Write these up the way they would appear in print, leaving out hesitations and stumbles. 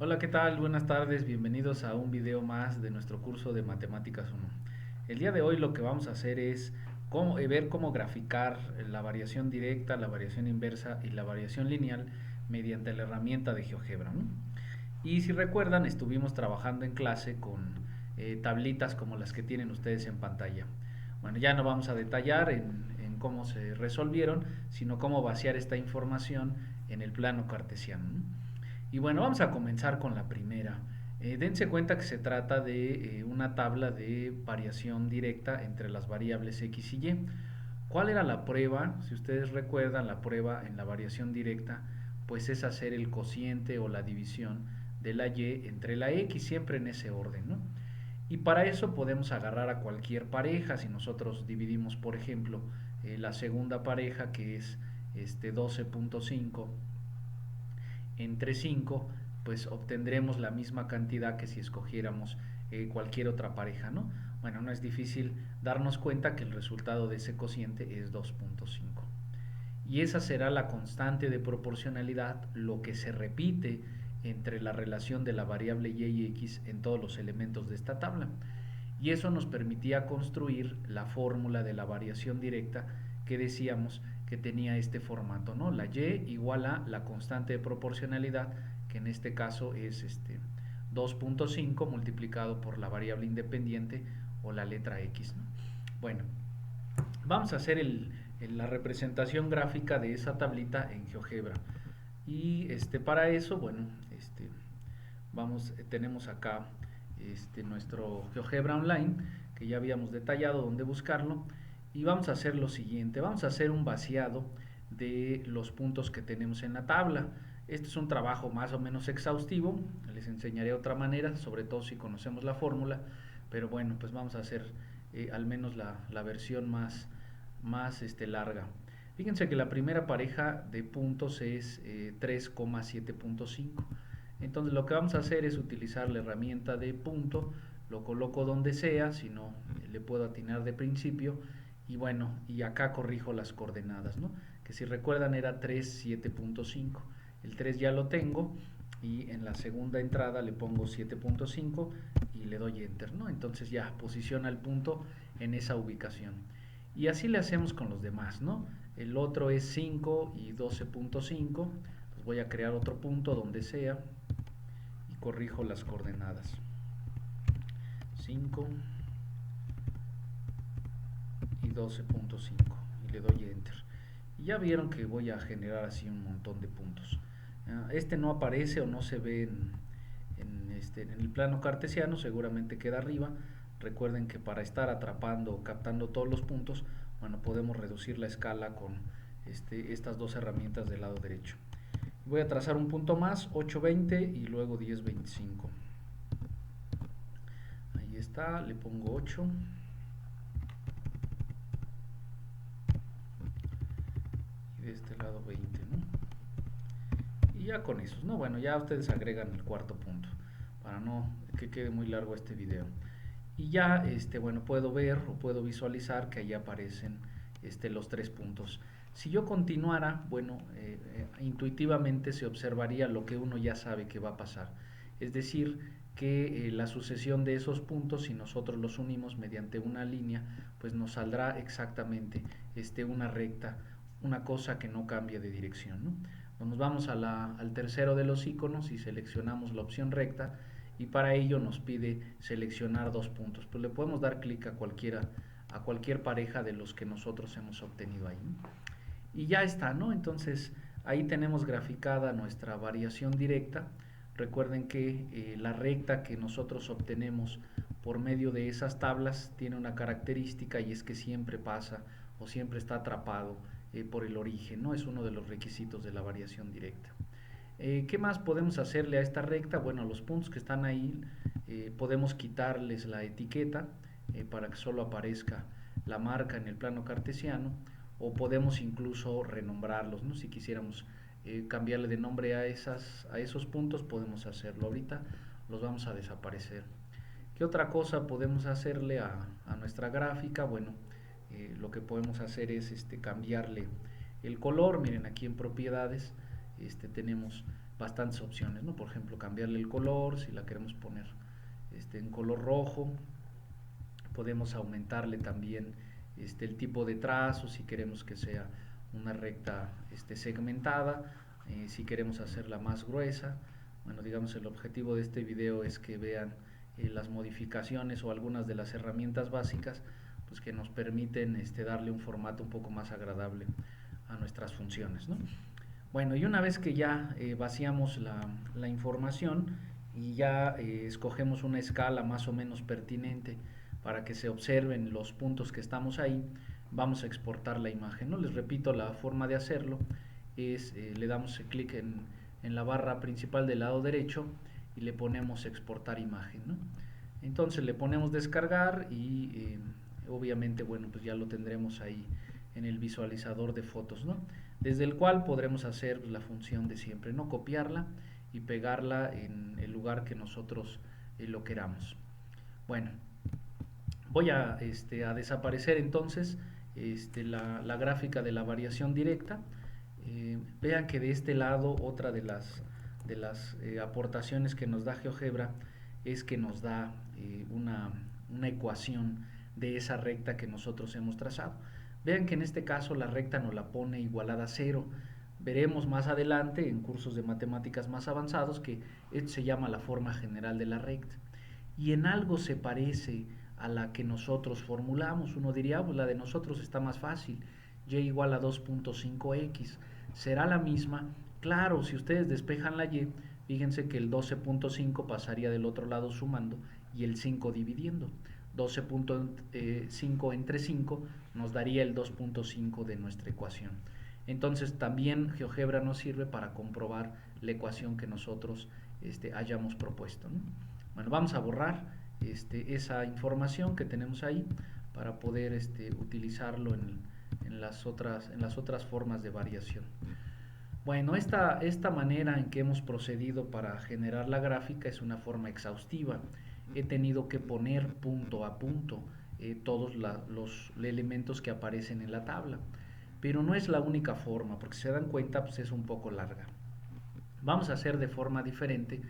Hola, ¿qué tal? Buenas tardes, bienvenidos a un video más de nuestro curso de Matemáticas 1. El día de hoy lo que vamos a hacer es ver cómo graficar la variación directa, la variación inversa y la variación lineal mediante la herramienta de GeoGebra, ¿no? Y si recuerdan, estuvimos trabajando en clase con tablitas como las que tienen ustedes en pantalla. Bueno, ya no vamos a detallar en cómo se resolvieron, sino cómo vaciar esta información en el plano cartesiano, ¿no? Y bueno, vamos a comenzar con la primera. Dense cuenta que se trata de una tabla de variación directa entre las variables x y y. ¿Cuál era la prueba? Si ustedes recuerdan, la prueba en la variación directa, pues es hacer el cociente o la división de la y entre la x, siempre en ese orden, ¿no? Y para eso podemos agarrar a cualquier pareja. Si nosotros dividimos, por ejemplo, la segunda pareja, que es 12.5 entre 5, pues obtendremos la misma cantidad que si escogiéramos cualquier otra pareja, ¿no? Bueno, no es difícil darnos cuenta que el resultado de ese cociente es 2.5. Y esa será la constante de proporcionalidad, lo que se repite entre la relación de la variable y x en todos los elementos de esta tabla. Y eso nos permitía construir la fórmula de la variación directa que decíamos que tenía este formato, ¿no? La y igual a la constante de proporcionalidad, que en este caso es 2.5 multiplicado por la variable independiente o la letra x, ¿no? Bueno, vamos a hacer la representación gráfica de esa tablita en GeoGebra. Y para eso, bueno, tenemos acá nuestro GeoGebra Online, que ya habíamos detallado dónde buscarlo. Y vamos a hacer lo siguiente, vamos a hacer un vaciado de los puntos que tenemos en la tabla. Este es un trabajo más o menos exhaustivo, les enseñaré otra manera, sobre todo si conocemos la fórmula, pero bueno, pues vamos a hacer al menos la versión más larga. Fíjense que la primera pareja de puntos es 3,7.5. Entonces lo que vamos a hacer es utilizar la herramienta de punto, lo coloco donde sea, si no le puedo atinar de principio, y bueno, y acá corrijo las coordenadas, ¿no? Que si recuerdan era 3,7.5. El 3 ya lo tengo y en la segunda entrada le pongo 7.5 y le doy enter, ¿no? Entonces ya posiciona el punto en esa ubicación. Y así le hacemos con los demás, ¿no? El otro es 5 y 12.5. Pues voy a crear otro punto donde sea y corrijo las coordenadas. 5 y 12.5 y le doy enter. Y ya vieron que voy a generar así un montón de puntos. Este no aparece o no se ve en el plano cartesiano, seguramente queda arriba. Recuerden que para estar atrapando o captando todos los puntos, bueno, podemos reducir la escala con estas dos herramientas del lado derecho. Voy a trazar un punto más, 8,20 y luego 10,25. Ahí está, le pongo 8 y de este lado 20, ¿no? Y ya con esos, ¿no? Bueno, ya ustedes agregan el cuarto punto para no que quede muy largo este video. Y ya, bueno, puedo ver o puedo visualizar que ahí aparecen los tres puntos. Si yo continuara, bueno, intuitivamente se observaría lo que uno ya sabe que va a pasar. Es decir, que la sucesión de esos puntos, si nosotros los unimos mediante una línea, pues nos saldrá exactamente una recta, una cosa que no cambie de dirección, ¿no? Nos vamos al tercero de los iconos y seleccionamos la opción recta y para ello nos pide seleccionar dos puntos. Pues le podemos dar clic a cualquier pareja de los que nosotros hemos obtenido ahí, ¿no? Y ya está, ¿no? Entonces ahí tenemos graficada nuestra variación directa. Recuerden que la recta que nosotros obtenemos por medio de esas tablas tiene una característica y es que siempre pasa o siempre está atrapado por el origen, ¿no? Es uno de los requisitos de la variación directa. ¿Qué más podemos hacerle a esta recta? Bueno, los puntos que están ahí podemos quitarles la etiqueta para que solo aparezca la marca en el plano cartesiano o podemos incluso renombrarlos, ¿no? Si quisiéramos cambiarle de nombre a esos puntos podemos hacerlo. Ahorita los vamos a desaparecer. ¿Qué otra cosa podemos hacerle a nuestra gráfica? Bueno, lo que podemos hacer es cambiarle el color. Miren, aquí en propiedades tenemos bastantes opciones, ¿no? Por ejemplo, cambiarle el color, si la queremos poner en color rojo. Podemos aumentarle también el tipo de trazo, si queremos que sea una recta segmentada, si queremos hacerla más gruesa. Bueno, digamos, el objetivo de este video es que vean las modificaciones o algunas de las herramientas básicas pues que nos permiten darle un formato un poco más agradable a nuestras funciones, ¿no? Bueno, y una vez que ya vaciamos la información y ya escogemos una escala más o menos pertinente para que se observen los puntos que estamos ahí, vamos a exportar la imagen, ¿no? Les repito, la forma de hacerlo es, le damos clic en la barra principal del lado derecho y le ponemos exportar imagen, ¿no? Entonces le ponemos descargar y obviamente, bueno, pues ya lo tendremos ahí en el visualizador de fotos, ¿no? Desde el cual podremos hacer la función de siempre, ¿no? Copiarla y pegarla en el lugar que nosotros lo queramos. Bueno, voy a desaparecer entonces la gráfica de la variación directa. Vean que de este lado otra de las aportaciones que nos da GeoGebra es que nos da una ecuación de esa recta que nosotros hemos trazado. Vean que en este caso la recta nos la pone igualada a cero. Veremos más adelante en cursos de matemáticas más avanzados que esto se llama la forma general de la recta. Y en algo se parece a la que nosotros formulamos. Uno diría, pues la de nosotros está más fácil, y igual a 2.5x. ¿Será la misma? Claro, si ustedes despejan la y, fíjense que el 12.5 pasaría del otro lado sumando y el 5 dividiendo. 12.5 entre 5 nos daría el 2.5 de nuestra ecuación. Entonces también GeoGebra nos sirve para comprobar la ecuación que nosotros hayamos propuesto, ¿no? Bueno, vamos a borrar esa información que tenemos ahí para poder utilizarlo en las otras formas de variación. Bueno, esta manera en que hemos procedido para generar la gráfica es una forma exhaustiva. He tenido que poner punto a punto todos los elementos que aparecen en la tabla. Pero no es la única forma, porque si se dan cuenta, pues es un poco larga. Vamos a hacer de forma diferente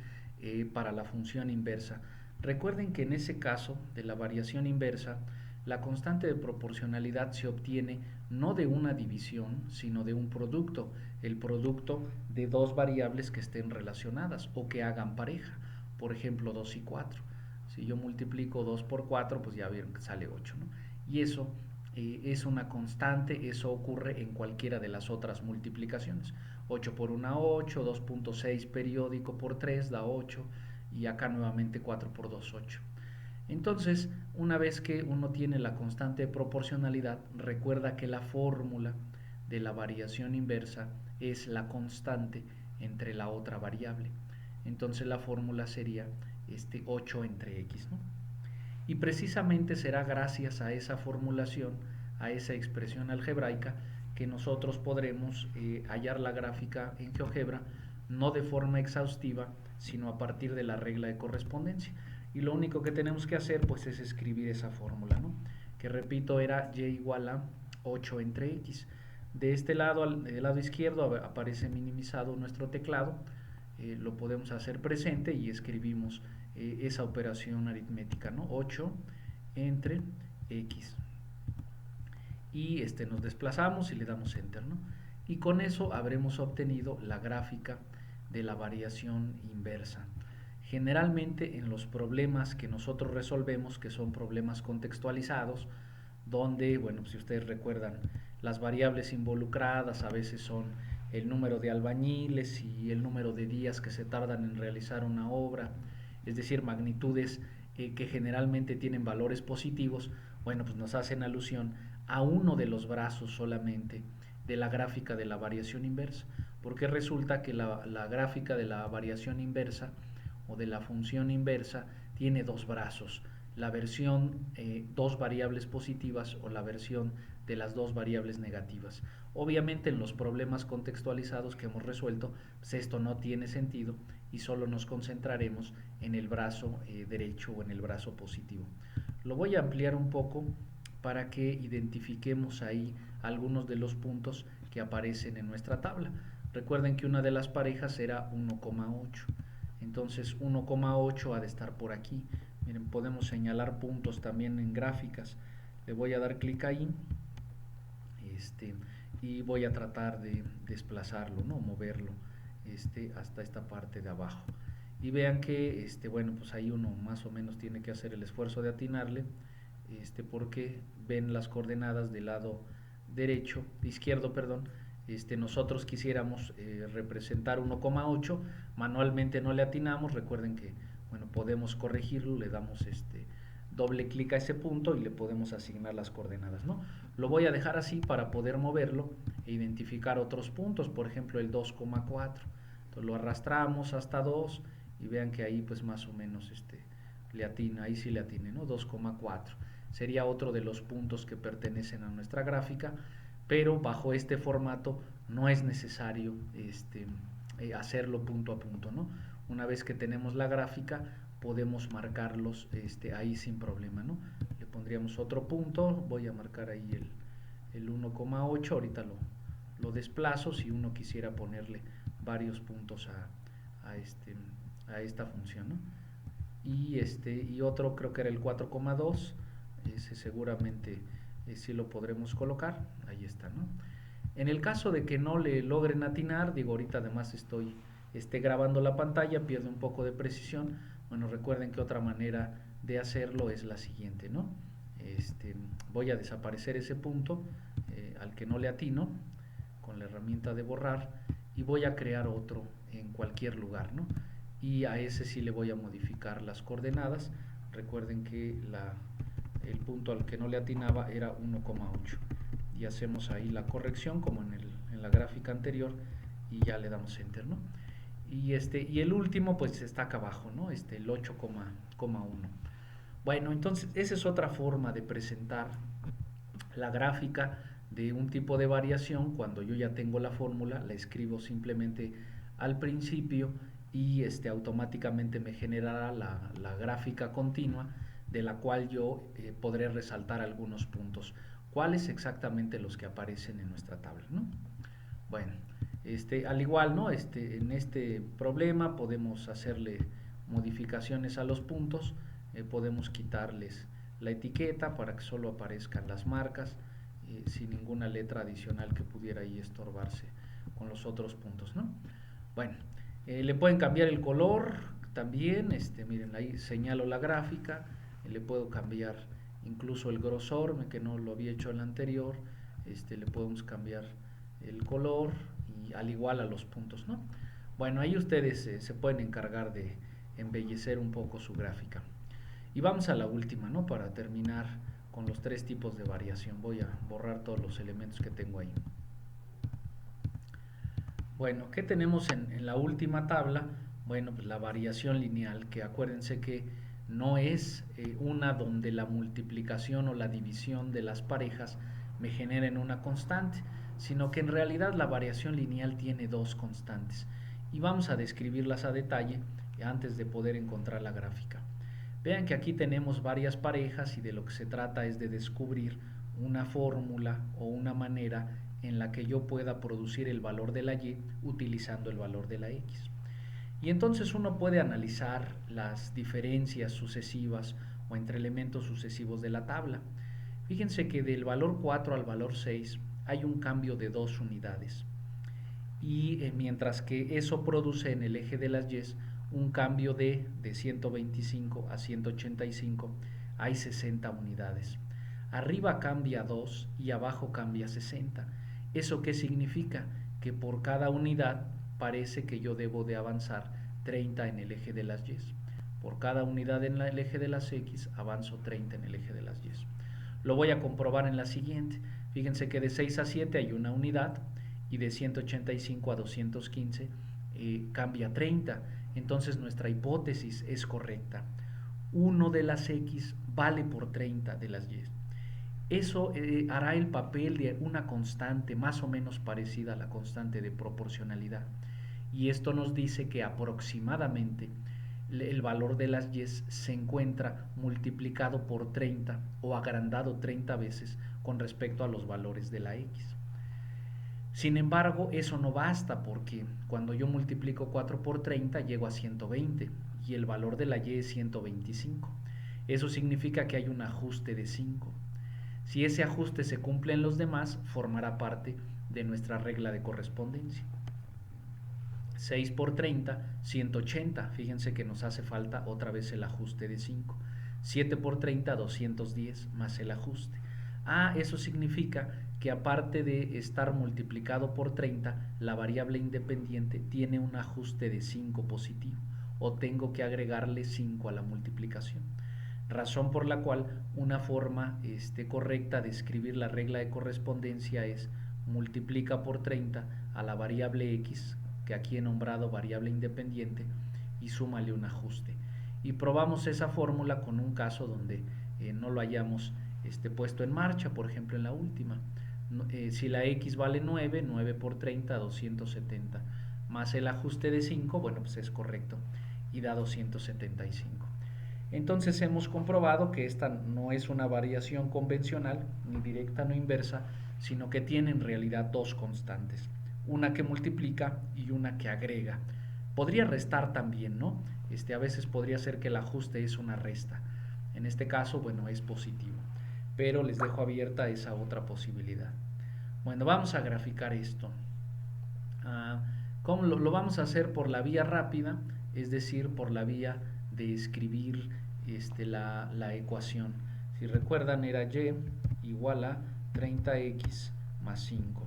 para la función inversa. Recuerden que en ese caso de la variación inversa, la constante de proporcionalidad se obtiene no de una división, sino de un producto, el producto de dos variables que estén relacionadas o que hagan pareja, por ejemplo 2 y 4. Si yo multiplico 2 por 4, pues ya vieron que sale 8, ¿no? Y eso es una constante, eso ocurre en cualquiera de las otras multiplicaciones. 8 por 1, 8, 2.6 periódico por 3 da 8 y acá nuevamente 4 por 2, 8. Entonces, una vez que uno tiene la constante de proporcionalidad, recuerda que la fórmula de la variación inversa es la constante entre la otra variable. Entonces la fórmula sería 8 entre x, ¿no? Y precisamente será gracias a esa formulación, a esa expresión algebraica, que nosotros podremos hallar la gráfica en GeoGebra, no de forma exhaustiva, sino a partir de la regla de correspondencia. Y lo único que tenemos que hacer pues es escribir esa fórmula, ¿no? Que repito era y igual a 8 entre x. De este lado, del lado izquierdo, aparece minimizado nuestro teclado. Lo podemos hacer presente y escribimos esa operación aritmética, ¿no? 8 entre x. Y nos desplazamos y le damos enter, ¿no? Y con eso habremos obtenido la gráfica de la variación inversa. Generalmente en los problemas que nosotros resolvemos, que son problemas contextualizados, donde, bueno, si ustedes recuerdan, las variables involucradas a veces son el número de albañiles y el número de días que se tardan en realizar una obra, es decir, magnitudes que generalmente tienen valores positivos, bueno, pues nos hacen alusión a uno de los brazos solamente de la gráfica de la variación inversa, porque resulta que la gráfica de la variación inversa o de la función inversa tiene dos brazos, la versión dos variables positivas o la versión de las dos variables negativas. Obviamente en los problemas contextualizados que hemos resuelto, pues esto no tiene sentido y solo nos concentraremos en el brazo derecho o en el brazo positivo. Lo voy a ampliar un poco para que identifiquemos ahí algunos de los puntos que aparecen en nuestra tabla. Recuerden que una de las parejas era 1,8. Entonces 1,8 ha de estar por aquí. Miren, podemos señalar puntos también en gráficas. Le voy a dar clic ahí, y voy a tratar de desplazarlo, ¿no? Moverlo hasta esta parte de abajo. Y vean que bueno, pues ahí uno más o menos tiene que hacer el esfuerzo de atinarle, porque ven las coordenadas del lado izquierdo, perdón. Nosotros quisiéramos representar 1,8, manualmente no le atinamos. Recuerden que, bueno, podemos corregirlo, le damos doble clic a ese punto y le podemos asignar las coordenadas, ¿no? Lo voy a dejar así para poder moverlo e identificar otros puntos, por ejemplo el 2,4. Entonces lo arrastramos hasta 2 y vean que ahí pues más o menos le atina, ahí sí le atine, ¿no? 2,4 sería otro de los puntos que pertenecen a nuestra gráfica, pero bajo este formato no es necesario hacerlo punto a punto, ¿no? Una vez que tenemos la gráfica podemos marcarlos ahí sin problema, ¿no? Le pondríamos otro punto, voy a marcar ahí el 1,8, ahorita lo desplazo si uno quisiera ponerle varios puntos a esta función, ¿no? Y otro creo que era el 4,2, ese seguramente sí lo podremos colocar, ahí está, ¿no? En el caso de que no le logren atinar, digo, ahorita además estoy grabando la pantalla, pierde un poco de precisión. Bueno, recuerden que otra manera de hacerlo es la siguiente, ¿no? Voy a desaparecer ese punto al que no le atino con la herramienta de borrar y voy a crear otro en cualquier lugar, ¿no? Y a ese sí le voy a modificar las coordenadas. Recuerden que el punto al que no le atinaba era 1,8 y hacemos ahí la corrección como en la gráfica anterior y ya le damos enter, ¿no? Y el último pues está acá abajo, ¿no? El 8,1. Bueno, entonces esa es otra forma de presentar la gráfica de un tipo de variación. Cuando yo ya tengo la fórmula, la escribo simplemente al principio y automáticamente me generará la gráfica continua de la cual yo podré resaltar algunos puntos. ¿Cuáles? Exactamente los que aparecen en nuestra tabla, ¿no? Bueno, al igual, ¿no? En este problema podemos hacerle modificaciones a los puntos, podemos quitarles la etiqueta para que solo aparezcan las marcas, sin ninguna letra adicional que pudiera ahí estorbarse con los otros puntos, ¿no? Bueno, le pueden cambiar el color también, miren, ahí señalo la gráfica, le puedo cambiar incluso el grosor, que no lo había hecho en la anterior, le podemos cambiar el color y al igual a los puntos, ¿no? Bueno, ahí ustedes se pueden encargar de embellecer un poco su gráfica. Y vamos a la última, ¿no? Para terminar con los tres tipos de variación. Voy a borrar todos los elementos que tengo ahí. Bueno, ¿qué tenemos en la última tabla? Bueno, pues la variación lineal, que acuérdense que no es una donde la multiplicación o la división de las parejas me generen una constante, sino que en realidad la variación lineal tiene dos constantes. Y vamos a describirlas a detalle antes de poder encontrar la gráfica. Vean que aquí tenemos varias parejas y de lo que se trata es de descubrir una fórmula o una manera en la que yo pueda producir el valor de la y utilizando el valor de la x. Y entonces uno puede analizar las diferencias sucesivas o entre elementos sucesivos de la tabla. Fíjense que del valor 4 al valor 6 hay un cambio de 2 unidades. Y mientras que eso produce en el eje de las y un cambio de 125 a 185, hay 60 unidades. Arriba cambia 2 y abajo cambia 60. ¿Eso qué significa? Que por cada unidad parece que yo debo de avanzar 30 en el eje de las y. Por cada unidad en el eje de las x avanzo 30 en el eje de las y. Lo voy a comprobar en la siguiente. Fíjense que de 6 a 7 hay una unidad y de 185 a 215 cambia 30. Entonces nuestra hipótesis es correcta. 1 de las x vale por 30 de las y. Eso hará el papel de una constante más o menos parecida a la constante de proporcionalidad. Y esto nos dice que aproximadamente el valor de las y se encuentra multiplicado por 30 o agrandado 30 veces con respecto a los valores de la x. Sin embargo, eso no basta porque cuando yo multiplico 4 por 30 llego a 120 y el valor de la y es 125. Eso significa que hay un ajuste de 5. Si ese ajuste se cumple en los demás, formará parte de nuestra regla de correspondencia. 6 por 30, 180. Fíjense que nos hace falta otra vez el ajuste de 5. 7 por 30, 210 más el ajuste. Eso significa que aparte de estar multiplicado por 30, la variable independiente tiene un ajuste de 5 positivo, o tengo que agregarle 5 a la multiplicación. Razón por la cual una forma correcta de escribir la regla de correspondencia es multiplica por 30 a la variable x, que aquí he nombrado variable independiente, y súmale un ajuste. Y probamos esa fórmula con un caso donde no lo hayamos puesto en marcha, por ejemplo en la última. Si la x vale 9, 9 por 30, 270, más el ajuste de 5, bueno, pues es correcto y da 275. Entonces hemos comprobado que esta no es una variación convencional, ni directa ni inversa, sino que tiene en realidad dos constantes, una que multiplica y una que agrega. Podría restar también, ¿no? A veces podría ser que el ajuste es una resta. En este caso, bueno, es positivo, pero les dejo abierta esa otra posibilidad. Bueno, vamos a graficar esto. ¿Cómo lo vamos a hacer? Por la vía rápida, es decir, por la vía de escribir la ecuación. Si recuerdan, era y igual a 30x más 5.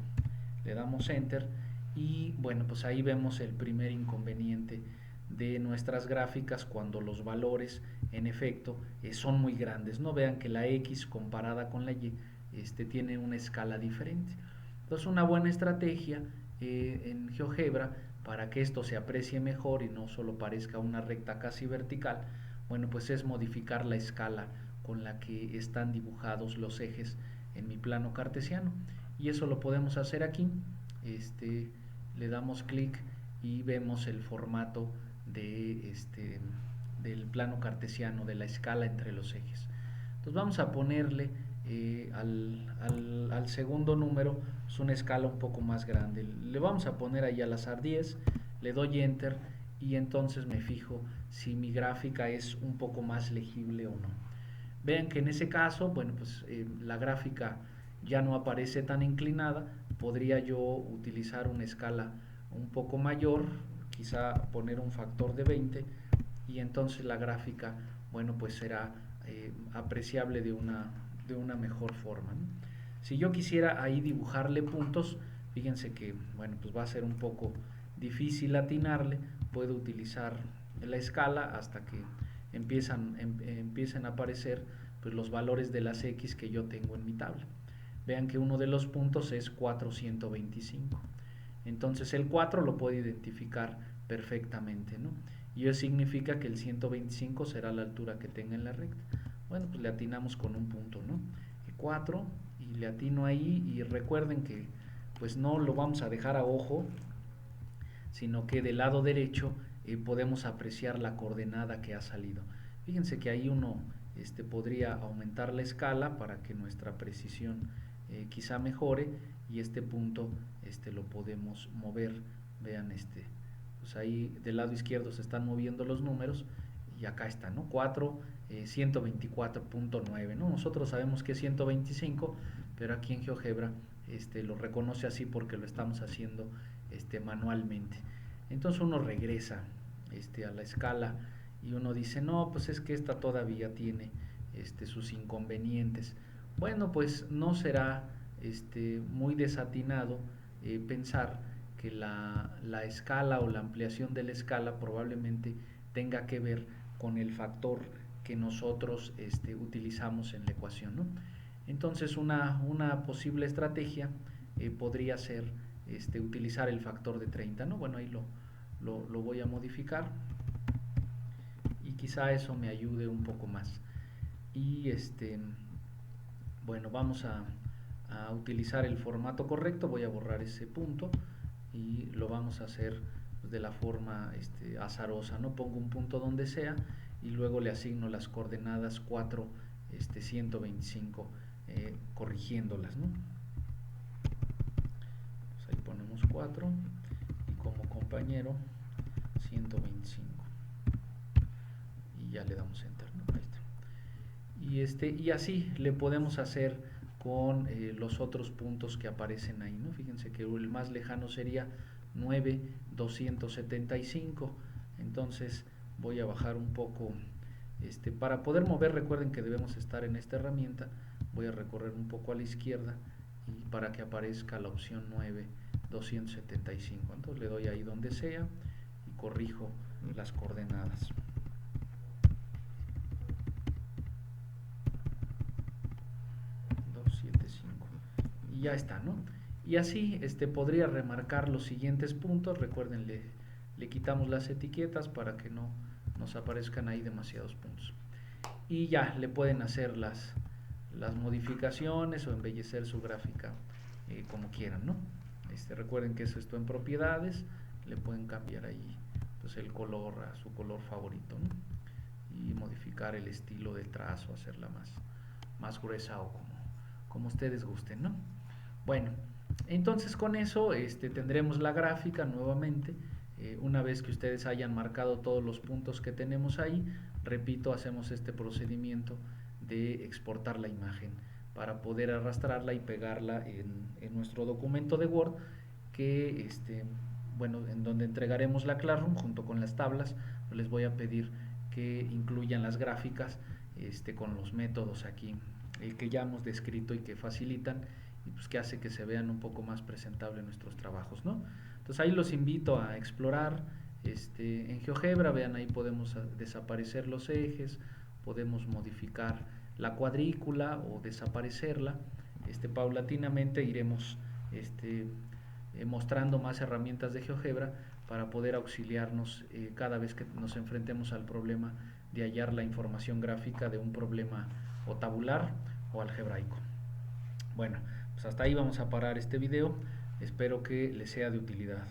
Le damos enter y bueno, pues ahí vemos el primer inconveniente de nuestras gráficas cuando los valores en efecto son muy grandes. No vean que la x comparada con la y tiene una escala diferente. Entonces una buena estrategia en GeoGebra para que esto se aprecie mejor y no solo parezca una recta casi vertical, bueno, pues es modificar la escala con la que están dibujados los ejes en mi plano cartesiano, y eso lo podemos hacer aquí. Le damos clic y vemos el formato del plano cartesiano, de la escala entre los ejes. Entonces vamos a ponerle al segundo número es una escala un poco más grande. Le vamos a poner ahí al azar 10, le doy enter y entonces me fijo si mi gráfica es un poco más legible o no. Vean que en ese caso, bueno, pues la gráfica ya no aparece tan inclinada. Podría yo utilizar una escala un poco mayor, quizá poner un factor de 20, y entonces la gráfica, bueno, pues será apreciable de una mejor forma, ¿no? Si yo quisiera ahí dibujarle puntos, fíjense que, bueno, pues va a ser un poco difícil atinarle. Puedo utilizar la escala hasta que empiecen a aparecer pues los valores de las x que yo tengo en mi tabla. Vean que uno de los puntos es 425. Entonces el 4 lo puedo identificar perfectamente, ¿no? Y eso significa que el 125 será la altura que tenga en la recta. Bueno, pues le atinamos con un punto, ¿no? 4 y le atino ahí, y recuerden que pues no lo vamos a dejar a ojo, sino que del lado derecho podemos apreciar la coordenada que ha salido. Fíjense que ahí uno podría aumentar la escala para que nuestra precisión quizá mejore, y este punto lo podemos mover. Vean, pues ahí del lado izquierdo se están moviendo los números y acá está, ¿no? 4, 124.9, ¿no? Nosotros sabemos que es 125, pero aquí en GeoGebra lo reconoce así porque lo estamos haciendo manualmente. Entonces uno regresa a la escala y uno dice, no, pues es que esta todavía tiene sus inconvenientes. Bueno, pues no será muy desatinado pensar que la escala o la ampliación de la escala probablemente tenga que ver con el factor que nosotros utilizamos en la ecuación, ¿no? Entonces una posible estrategia podría ser utilizar el factor de 30, ¿no? Bueno, ahí lo voy a modificar y quizá eso me ayude un poco más. Y bueno, vamos a utilizar el formato correcto. Voy a borrar ese punto y lo vamos a hacer de la forma azarosa, ¿no? Pongo un punto donde sea y luego le asigno las coordenadas 4, 125, corrigiéndolas, ¿no? Pues ahí ponemos 4 y como compañero 125 y ya le damos enter, ¿no? Ahí está. Y así le podemos hacer con los otros puntos que aparecen ahí, ¿no? Fíjense que el más lejano sería 9,275. Entonces voy a bajar un poco, para poder mover. Recuerden que debemos estar en esta herramienta. Voy a recorrer un poco a la izquierda y para que aparezca la opción 9,275. Entonces le doy ahí donde sea y corrijo las coordenadas. Y ya está, ¿no? Y así podría remarcar los siguientes puntos. Recuerden, le quitamos las etiquetas para que no nos aparezcan ahí demasiados puntos. Y ya le pueden hacer las modificaciones o embellecer su gráfica como quieran, ¿no? Recuerden que eso está en propiedades. Le pueden cambiar ahí pues, el color a su color favorito, ¿no? Y modificar el estilo del trazo, hacerla más gruesa o como ustedes gusten, ¿no? Bueno, entonces con eso tendremos la gráfica nuevamente. Una vez que ustedes hayan marcado todos los puntos que tenemos ahí, repito, hacemos este procedimiento de exportar la imagen para poder arrastrarla y pegarla en nuestro documento de Word que bueno, en donde entregaremos la Classroom junto con las tablas. Les voy a pedir que incluyan las gráficas con los métodos aquí que ya hemos descrito y que facilitan y pues que hace que se vean un poco más presentables nuestros trabajos, ¿no? Entonces ahí los invito a explorar en GeoGebra. Vean, ahí podemos desaparecer los ejes, podemos modificar la cuadrícula o desaparecerla. Paulatinamente iremos mostrando más herramientas de GeoGebra para poder auxiliarnos cada vez que nos enfrentemos al problema de hallar la información gráfica de un problema o tabular o algebraico. Bueno, pues hasta ahí vamos a parar este video. Espero que les sea de utilidad.